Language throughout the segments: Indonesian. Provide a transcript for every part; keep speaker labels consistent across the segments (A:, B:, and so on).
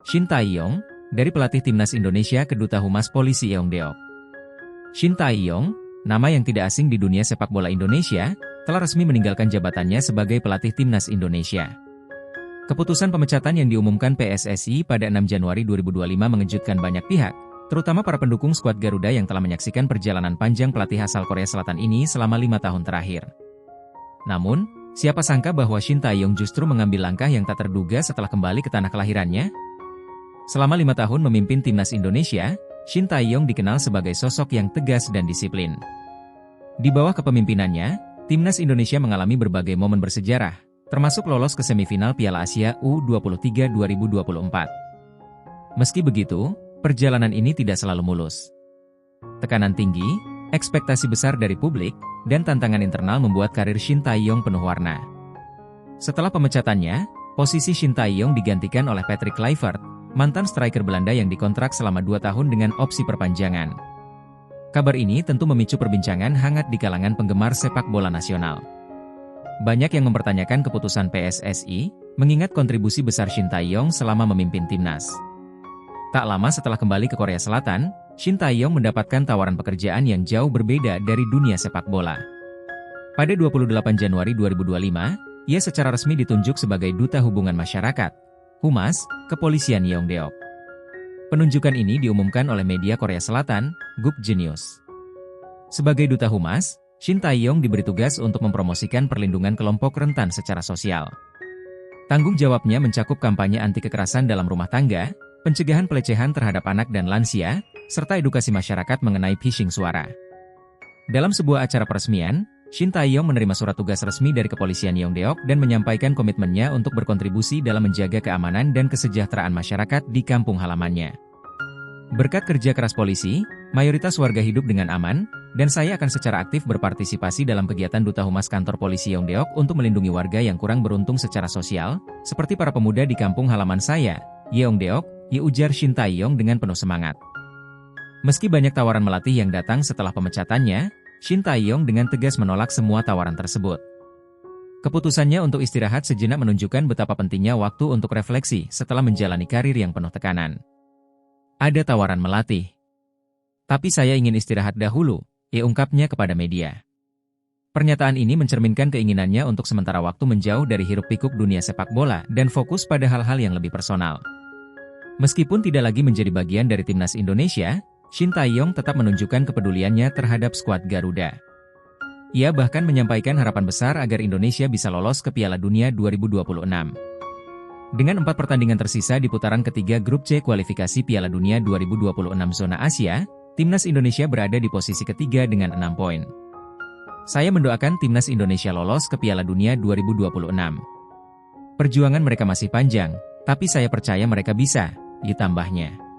A: Shin Tae-yong, dari pelatih timnas Indonesia ke Duta Humas Polisi Yeongdeok. Shin Tae-yong, nama yang tidak asing di dunia sepak bola Indonesia, telah resmi meninggalkan jabatannya sebagai pelatih timnas Indonesia. Keputusan pemecatan yang diumumkan PSSI pada 6 Januari 2025 mengejutkan banyak pihak, terutama para pendukung skuad Garuda yang telah menyaksikan perjalanan panjang pelatih asal Korea Selatan ini selama 5 tahun terakhir. Namun, siapa sangka bahwa Shin Tae-yong justru mengambil langkah yang tak terduga setelah kembali ke tanah kelahirannya? Selama 5 tahun memimpin timnas Indonesia, Shin Tae-yong dikenal sebagai sosok yang tegas dan disiplin. Di bawah kepemimpinannya, timnas Indonesia mengalami berbagai momen bersejarah, termasuk lolos ke semifinal Piala Asia U23 2024. Meski begitu, perjalanan ini tidak selalu mulus. Tekanan tinggi, ekspektasi besar dari publik, dan tantangan internal membuat karir Shin Tae-yong penuh warna. Setelah pemecatannya, posisi Shin Tae-yong digantikan oleh Patrick Kluivert, mantan striker Belanda yang dikontrak selama 2 tahun dengan opsi perpanjangan. Kabar ini tentu memicu perbincangan hangat di kalangan penggemar sepak bola nasional. Banyak yang mempertanyakan keputusan PSSI, mengingat kontribusi besar Shin Tae-yong selama memimpin timnas. Tak lama setelah kembali ke Korea Selatan, Shin Tae-yong mendapatkan tawaran pekerjaan yang jauh berbeda dari dunia sepak bola. Pada 28 Januari 2025, ia secara resmi ditunjuk sebagai Duta Hubungan Masyarakat, Humas, Kepolisian Yeongdeok. Penunjukan ini diumumkan oleh media Korea Selatan, Guk Genius. Sebagai Duta Humas, Shin Tae-yong diberi tugas untuk mempromosikan perlindungan kelompok rentan secara sosial. Tanggung jawabnya mencakup kampanye anti kekerasan dalam rumah tangga, pencegahan pelecehan terhadap anak dan lansia, serta edukasi masyarakat mengenai phishing suara. Dalam sebuah acara peresmian, Shin Tae-yong menerima surat tugas resmi dari Kepolisian Yeongdeok dan menyampaikan komitmennya untuk berkontribusi dalam menjaga keamanan dan kesejahteraan masyarakat di kampung halamannya. Berkat kerja keras polisi, mayoritas warga hidup dengan aman, dan saya akan secara aktif berpartisipasi dalam kegiatan Duta Humas Kantor Polisi Yeongdeok untuk melindungi warga yang kurang beruntung secara sosial, seperti para pemuda di kampung halaman saya, Yeongdeok, ujar Shin Tae-yong dengan penuh semangat. Meski banyak tawaran melatih yang datang setelah pemecatannya, Shin Tae-yong dengan tegas menolak semua tawaran tersebut. Keputusannya untuk istirahat sejenak menunjukkan betapa pentingnya waktu untuk refleksi setelah menjalani karir yang penuh tekanan. Ada tawaran melatih. Tapi saya ingin istirahat dahulu, ungkapnya kepada media. Pernyataan ini mencerminkan keinginannya untuk sementara waktu menjauh dari hiruk-pikuk dunia sepak bola dan fokus pada hal-hal yang lebih personal. Meskipun tidak lagi menjadi bagian dari timnas Indonesia, Shin Tae-yong tetap menunjukkan kepeduliannya terhadap skuad Garuda. Ia bahkan menyampaikan harapan besar agar Indonesia bisa lolos ke Piala Dunia 2026. Dengan 4 pertandingan tersisa di putaran ketiga Grup C kualifikasi Piala Dunia 2026 zona Asia, timnas Indonesia berada di posisi ketiga dengan 6 poin. Saya mendoakan timnas Indonesia lolos ke Piala Dunia 2026. Perjuangan mereka masih panjang, tapi saya percaya mereka bisa, ditambahnya.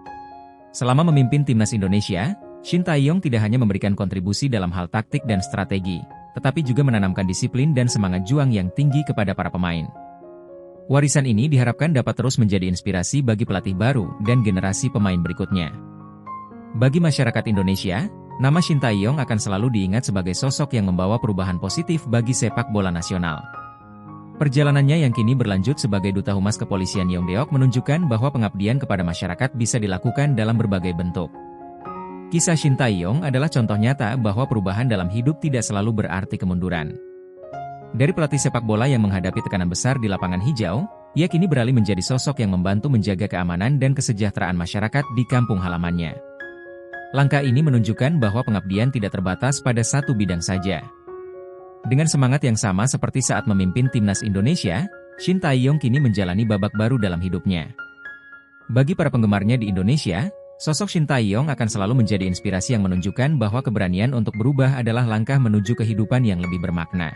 A: Selama memimpin timnas Indonesia, Shin Tae-yong tidak hanya memberikan kontribusi dalam hal taktik dan strategi, tetapi juga menanamkan disiplin dan semangat juang yang tinggi kepada para pemain. Warisan ini diharapkan dapat terus menjadi inspirasi bagi pelatih baru dan generasi pemain berikutnya. Bagi masyarakat Indonesia, nama Shin Tae-yong akan selalu diingat sebagai sosok yang membawa perubahan positif bagi sepak bola nasional. Perjalanannya yang kini berlanjut sebagai Duta Humas Kepolisian Yeongdeok menunjukkan bahwa pengabdian kepada masyarakat bisa dilakukan dalam berbagai bentuk. Kisah Shin Tae-yong adalah contoh nyata bahwa perubahan dalam hidup tidak selalu berarti kemunduran. Dari pelatih sepak bola yang menghadapi tekanan besar di lapangan hijau, ia kini beralih menjadi sosok yang membantu menjaga keamanan dan kesejahteraan masyarakat di kampung halamannya. Langkah ini menunjukkan bahwa pengabdian tidak terbatas pada satu bidang saja. Dengan semangat yang sama seperti saat memimpin timnas Indonesia, Shin Tae-yong kini menjalani babak baru dalam hidupnya. Bagi para penggemarnya di Indonesia, sosok Shin Tae-yong akan selalu menjadi inspirasi yang menunjukkan bahwa keberanian untuk berubah adalah langkah menuju kehidupan yang lebih bermakna.